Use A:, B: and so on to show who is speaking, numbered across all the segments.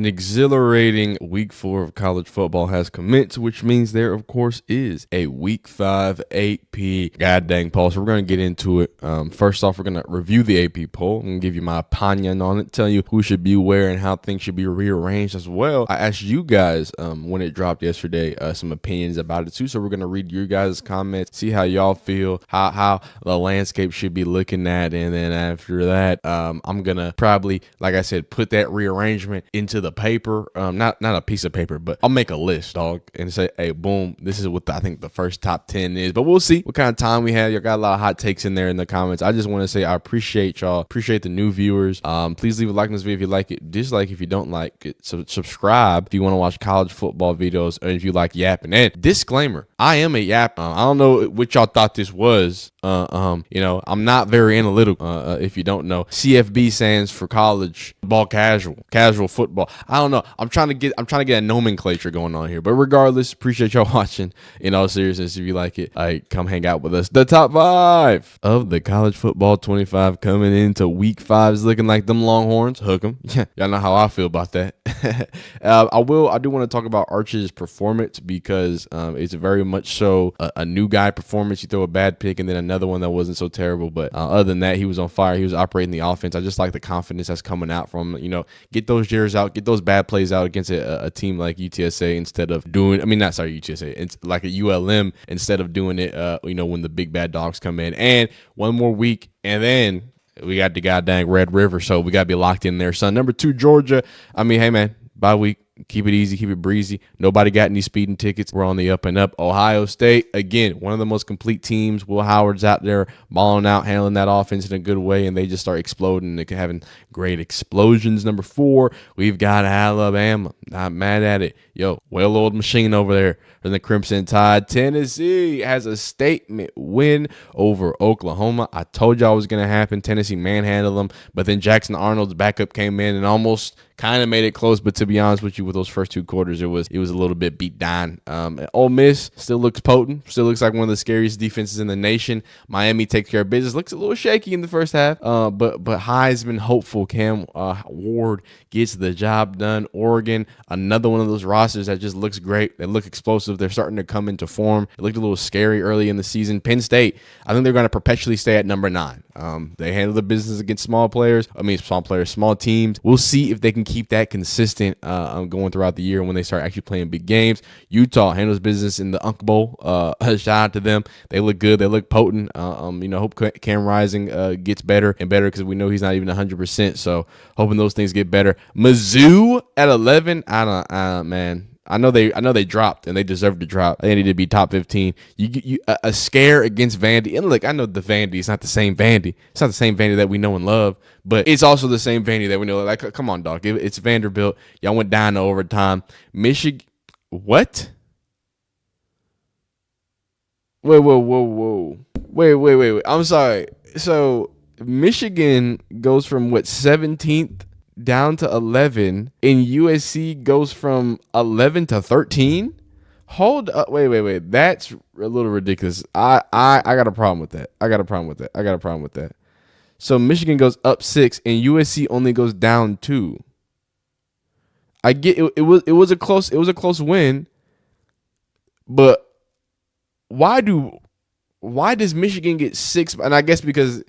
A: An exhilarating week 4 of college football has commenced, which means there, of course, is a week 5 AP god dang poll. So we're going to get into it. First off, we're going to review the AP poll. I'm going to give you my opinion on it, tell you who should be where and how things should be rearranged as well. I asked you guys when it dropped yesterday some opinions about it too. So we're going to read your guys' comments, see how y'all feel, how the landscape should be looking at. And then after that, I'm going to probably, like I said, put that rearrangement into the paper, not a piece of paper, but I'll make a list, dog, and say, hey, boom, this is what I think the first top 10 is. But we'll see what kind of time we have. You got a lot of hot takes in there in the comments. I just want to say I appreciate y'all, appreciate the new viewers. Please leave a like on this video if you like it, dislike if you don't like it. So subscribe if you want to watch college football videos, or if you like yapping. And disclaimer, I am a yap. I don't know what y'all thought this was. I'm not very analytical. If you don't know, CFB stands for college ball casual football. I don't know. I'm trying to get a nomenclature going on here. But regardless, appreciate y'all watching. In all seriousness, if you like it, come hang out with us. The top 5 of the college football 25 coming into week 5 is looking like them Longhorns. Hook 'em. Y'all know how I feel about that. I do want to talk about Arch's performance because it's very much so a new guy performance. You throw a bad pick and then another one that wasn't so terrible. But other than that, he was on fire. He was operating the offense. I just like the confidence that's coming out from him. Get those jitters out, get those bad plays out against a team like UTSA instead of doing, UTSA, it's like a ULM instead of doing it, when the big bad dogs come in. And one more week, and then we got the goddamn Red River, so we got to be locked in there, son. Number 2, Georgia. Hey, man, bye week. Keep it easy, keep it breezy. Nobody got any speeding tickets. We're on the up and up. Ohio State, again, one of the most complete teams. Will Howard's out there balling out, handling that offense in a good way, and they just start exploding and having great explosions. Number 4, we've got Alabama. Not mad at it. Well-oiled machine over there in the Crimson Tide. Tennessee has a statement win over Oklahoma. I told you I was going to happen. Tennessee manhandled them, but then Jackson Arnold's backup came in and almost kind of made it close. But to be honest with you, with those first 2 quarters, it was a little bit beat down. Ole Miss still looks potent. Still looks like one of the scariest defenses in the nation. Miami takes care of business. Looks a little shaky in the first half, but Heisman hopeful Cam Ward gets the job done. Oregon, another one of those rosters that just looks great. They look explosive. They're starting to come into form. It looked a little scary early in the season. Penn State, I think they're going to perpetually stay at number 9. They handle the business against small teams. We'll see if they can keep that consistent going throughout the year when they start actually playing big games. Utah handles business in the Unk Bowl. Shout out to them. They look good. They look potent. Hope Cam Rising gets better and better because we know he's not even 100%. So hoping those things get better. Mizzou at 11. Man. I know they dropped and they deserve to drop. They need to be top 15. A scare against Vandy. And look, I know the Vandy is not the same Vandy. It's not the same Vandy that we know and love, but it's also the same Vandy that we know. Like, come on, dog. It's Vanderbilt. Y'all went down to overtime. Michigan. What? Whoa. Wait. I'm sorry. So Michigan goes from 17th down to 11, and USC goes from 11 to 13. Hold up, wait. That's a little ridiculous. I got a problem with that. So Michigan goes up 6, and USC only goes down 2. I get it. It was a close win, but why does Michigan get 6? And I guess because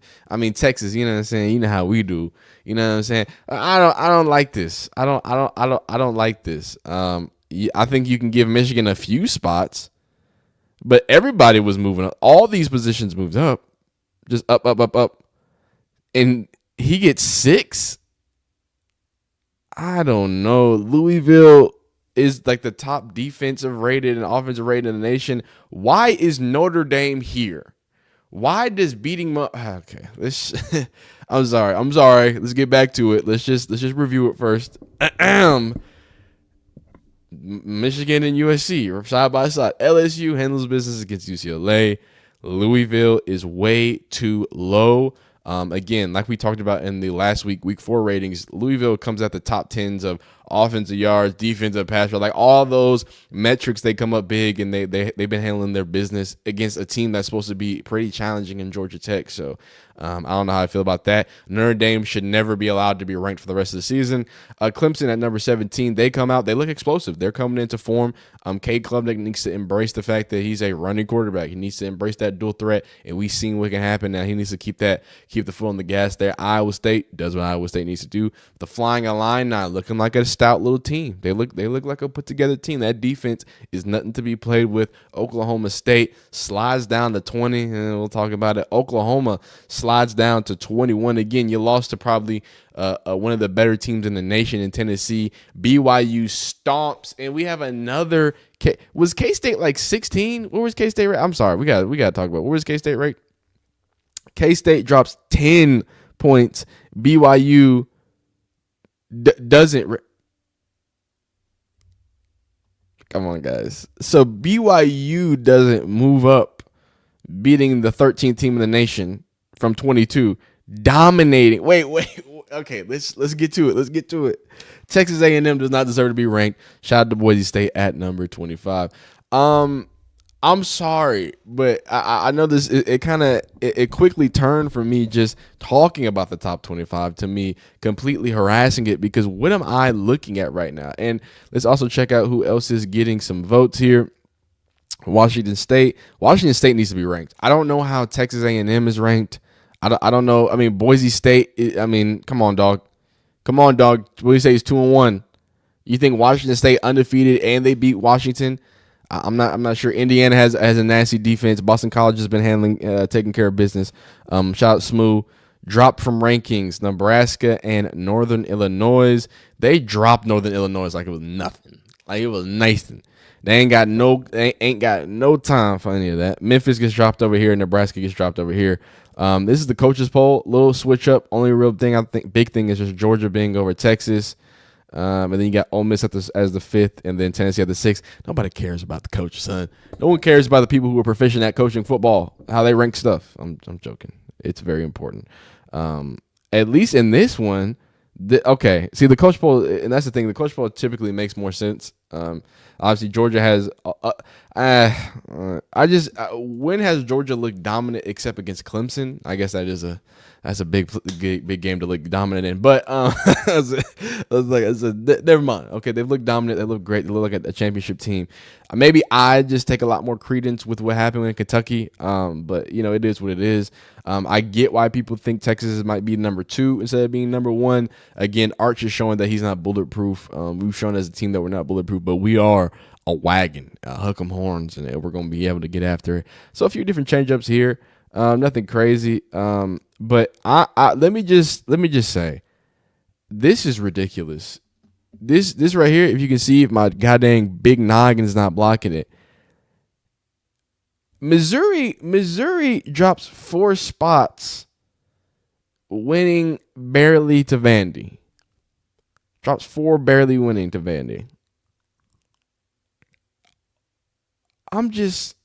A: Texas, you know what I'm saying? You know how we do. You know what I'm saying? I don't like this. I don't like this. I think you can give Michigan a few spots, but everybody was moving up. All these positions moved up. Just up. And he gets 6? I don't know. Louisville is like the top defensive rated and offensive rated in the nation. Why is Notre Dame here? Why does beating okay, I'm sorry. Let's get back to it. Let's just review it first. Michigan and USC are side by side. LSU handles business against UCLA. Louisville is way too low. Again, like we talked about in the last week 4 ratings, Louisville comes at the top 10s of offensive yards, defensive pass rush, like all those metrics, they come up big, and they've been handling their business against a team that's supposed to be pretty challenging in Georgia Tech. So I don't know how I feel about that. Notre Dame should never be allowed to be ranked for the rest of the season. Clemson at number 17, they come out, they look explosive. They're coming into form. Cade Klubnik needs to embrace the fact that he's a running quarterback. He needs to embrace that dual threat, and we've seen what can happen now. He needs to keep the foot on the gas there. Iowa State does what Iowa State needs to do. The Flying Illini looking like a stout little team. They look like a put together team. That defense is nothing to be played with. Oklahoma State slides down to 20, and we'll talk about it. Oklahoma slides down to 21 again. You lost to probably one of the better teams in the nation in Tennessee. BYU stomps, and we have another. Was K-State like 16? Where was K-State rate? I'm sorry, we got to talk about where was K-State rate. K-State drops 10 points. BYU doesn't. Come on, guys. So BYU doesn't move up, beating the 13th team in the nation from 22, dominating. Wait. Okay, let's get to it. Texas A&M does not deserve to be ranked. Shout out to Boise State at number 25. I'm sorry, but I know this. It quickly turned for me just talking about the top 25 to me completely harassing it, because what am I looking at right now? And let's also check out who else is getting some votes here. Washington State. Washington State needs to be ranked. I don't know how Texas A&M is ranked. I don't know. I mean, Boise State. I mean, come on, dog. Boise State is 2-1. You think Washington State undefeated and they beat Washington? I'm not sure. Indiana has a nasty defense. Boston College has been taking care of business. Shout out Smoo. Dropped from rankings. Nebraska and Northern Illinois. They dropped Northern Illinois like it was nothing. Like it was Nathan. They ain't got no time for any of that. Memphis gets dropped over here. Nebraska gets dropped over here. This is the coaches poll. Little switch up. Only real thing big thing is just Georgia being over Texas. And then you got Ole Miss as the 5th, and then Tennessee at the 6th. Nobody cares about the coach, son. No one cares about the people who are proficient at coaching football, how they rank stuff. I'm joking. It's very important. At least in this one, okay. See, the coach poll, and that's the thing. The coach poll typically makes more sense. Obviously, Georgia has. When has Georgia looked dominant except against Clemson? I guess that's a big game to look dominant in. But I said, never mind. Okay, they've looked dominant. They look great. They look like a championship team. Maybe I just take a lot more credence with what happened in Kentucky. But it is what it is. I get why people think Texas might be number 2 instead of being number 1. Again, Arch is showing that he's not bulletproof. We've shown as a team that we're not bulletproof, but we are a wagon. Hook 'em horns, and we're going to be able to get after it. So a few different change-ups here. Nothing crazy. But let me just say, this is ridiculous. This right here, if you can see, if my goddamn big noggin is not blocking it. Missouri drops 4 spots, winning barely to Vandy. Drops 4, barely winning to Vandy. I'm just,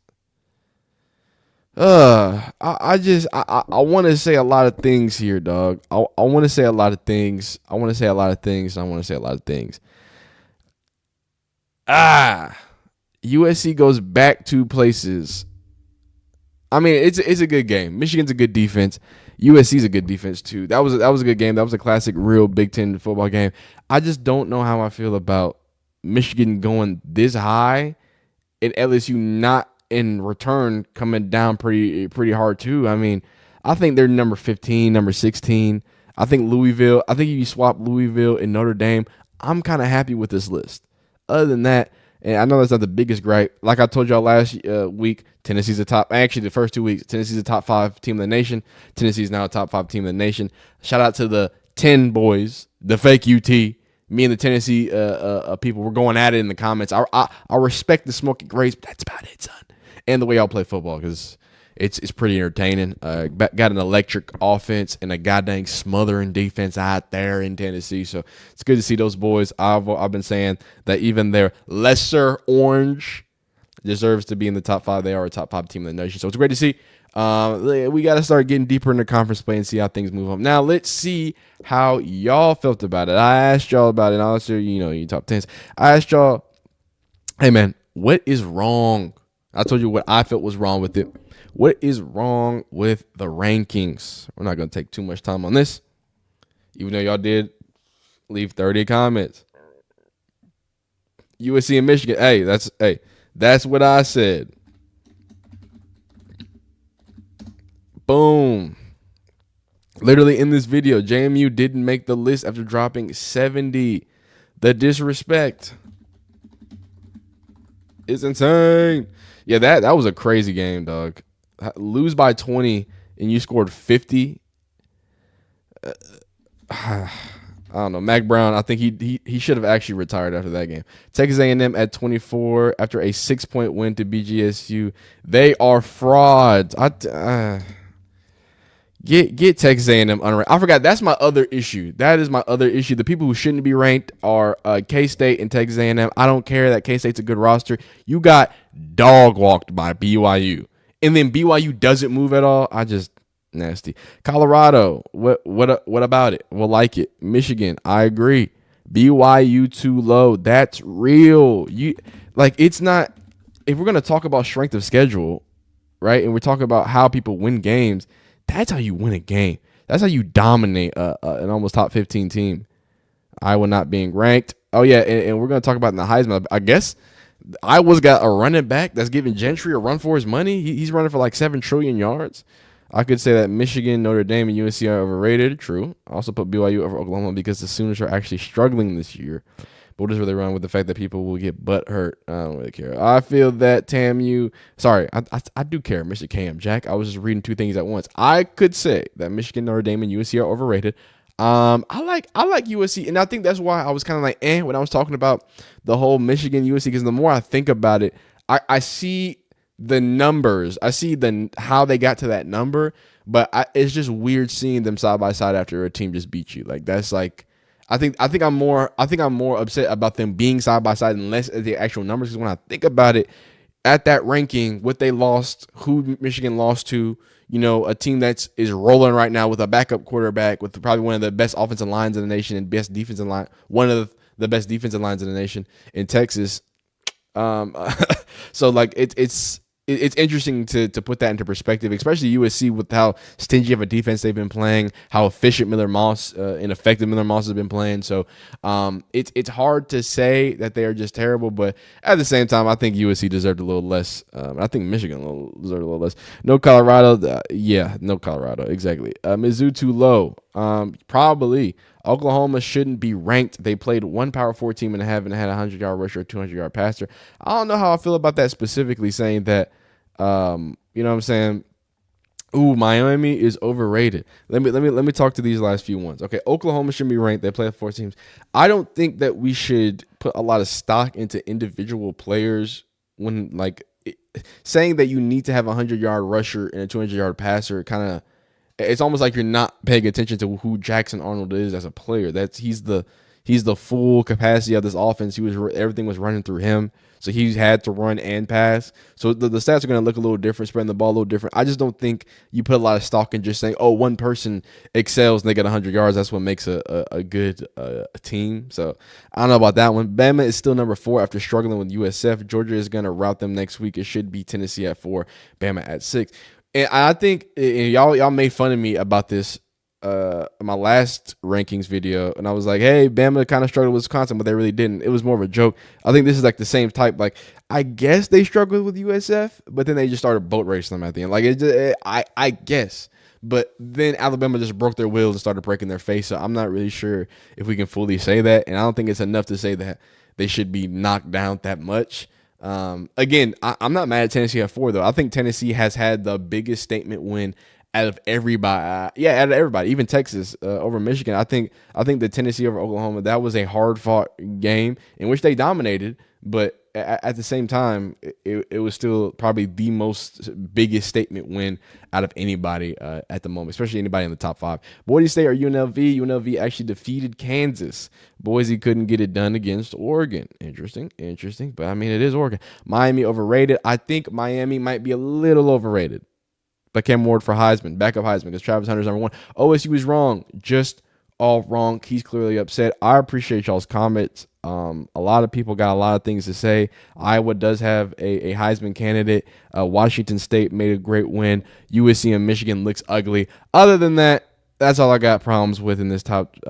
A: I want to say a lot of things here, dog. I want to say a lot of things. USC goes back 2 places. I mean, it's a good game. Michigan's a good defense. USC's a good defense too. That was a good game. That was a classic, real Big Ten football game. I just don't know how I feel about Michigan going this high and LSU not in return coming down pretty hard too. I mean, I think they're number 15, number 16. I think Louisville. I think if you swap Louisville and Notre Dame, I'm kind of happy with this list. Other than that, and I know that's not the biggest gripe. Like I told y'all last week, Tennessee's the first 2 weeks, Tennessee's a top 5 team in the nation. Tennessee's now a top 5 team in the nation. Shout out to the 10 boys, the fake UT. Me and the Tennessee people were going at it in the comments. I respect the smoking grades, but that's about it, son. And the way y'all play football, because it's pretty entertaining. Got an electric offense and a goddamn smothering defense out there in Tennessee. So it's good to see those boys. I've been saying that even their lesser orange deserves to be in the top 5. They are a top 5 team in the nation. So it's great to see. We got to start getting deeper into conference play and see how things move on. Now, let's see how y'all felt about it. I asked y'all about it. I'll share, you top 10s. I asked y'all, hey, man, what is wrong? I told you what I felt was wrong with it. What is wrong with the rankings? We're not going to take too much time on this, even though y'all did leave 30 comments. USC and Michigan. Hey, that's what I said. Boom. Literally in this video, JMU didn't make the list after dropping 70. The disrespect is insane. Yeah, that was a crazy game, dog. Lose by 20 and you scored 50. I don't know. Mac Brown, I think he should have actually retired after that game. Texas A&M at 24 after a 6-point win to BGSU. They are frauds. Get Texas A&M unranked. I forgot. That's my other issue. That is my other issue. The people who shouldn't be ranked are K-State and Texas A&M. I don't care that K-State's a good roster. You got dog walked by BYU, and then BYU doesn't move at all. Nasty. Colorado. What about it? We'll like it. Michigan. I agree. BYU too low. That's real. It's not. If we're gonna talk about strength of schedule, right, and we're talking about how people win games. That's how you win a game. That's how you dominate an almost top 15 team. Iowa not being ranked. Oh, yeah, and we're going to talk about in the Heisman. I guess Iowa's got a running back that's giving Gentry a run for his money. He's running for like 7 trillion yards. I could say that Michigan, Notre Dame, and USC are overrated. True. I also put BYU over Oklahoma because the Sooners are actually struggling this year. But what is really wrong with the fact that people will get butt hurt? I don't really care. I feel that TAMU. Sorry, I do care. Mr. Cam Jack. I was just reading two things at once. I could say that Michigan, Notre Dame, and USC are overrated. I like USC, and I think that's why I was kind of like when I was talking about the whole Michigan USC. Because the more I think about it, I see the numbers. I see how they got to that number, but it's just weird seeing them side by side after a team just beat you. Like that's like. I think I'm more upset about them being side by side and less at the actual numbers, because when I think about it, at that ranking, what they lost, who Michigan lost to, a team is rolling right now with a backup quarterback with probably one of the best offensive lines in the nation and best defensive line, one of the best defensive lines in the nation in Texas. So like it's interesting to put that into perspective, especially USC with how stingy of a defense they've been playing, how efficient Miller Moss and effective Miller Moss has been playing. So it's hard to say that they are just terrible, but at the same time, I think USC deserved a little less. I think Michigan deserved a little less. No Colorado. No Colorado. Exactly. Mizzou too low. Probably. Oklahoma shouldn't be ranked. They played one Power 4 team and had a 100-yard rusher, a 200-yard passer. I don't know how I feel about that specifically, saying that, you know what I'm saying? Ooh, Miami is overrated. Let me talk to these last few ones. Okay, Oklahoma shouldn't be ranked. They play 4 teams. I don't think that we should put a lot of stock into individual players when saying that you need to have a 100-yard rusher and a 200-yard passer kind of. It's almost like you're not paying attention to who Jackson Arnold is as a player. He's the full capacity of this offense. Everything was running through him, so he's had to run and pass. So the stats are going to look a little different, spreading the ball a little different. I just don't think you put a lot of stock in just saying, oh, one person excels and they get 100 yards. That's what makes a good team. So I don't know about that one. Bama is still number 4 after struggling with USF. Georgia is going to rout them next week. It should be Tennessee at 4, Bama at 6. And I think y'all made fun of me about this in my last rankings video, and I was like, hey, Bama kind of struggled with Wisconsin, but they really didn't. It was more of a joke. I think this is like the same type. Like, I guess they struggled with USF, but then they just started boat racing them at the end. Like, I guess. But then Alabama just broke their wheels and started breaking their face. So I'm not really sure if we can fully say that. And I don't think it's enough to say that they should be knocked down that much. Again, I'm not mad at Tennessee at 4, though. I think Tennessee has had the biggest statement win out of everybody. Out of everybody, even Texas over Michigan. I think the Tennessee over Oklahoma, that was a hard fought game in which they dominated, but at the same time, it was still probably the biggest statement win out of anybody at the moment, especially anybody in the top 5. Boise State or UNLV? UNLV actually defeated Kansas. Boise couldn't get it done against Oregon. Interesting. But I mean, it is Oregon. Miami overrated. I think Miami might be a little overrated. by Cam Ward for Heisman, backup Heisman, because Travis Hunter's number one. OSU was wrong, just all wrong. He's clearly upset. I appreciate y'all's comments. A lot of people got a lot of things to say. Iowa does have a Heisman candidate. Washington State made a great win. USC and Michigan looks ugly. Other than that, that's all I got problems with in this top 10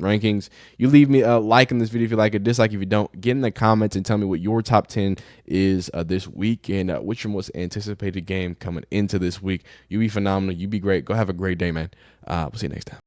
A: rankings. You leave me a like in this video if you like it, dislike if you don't. Get in the comments and tell me what your top 10 is this week and what's your most anticipated game coming into this week. You be phenomenal. You be great. Go have a great day, man. We'll see you next time.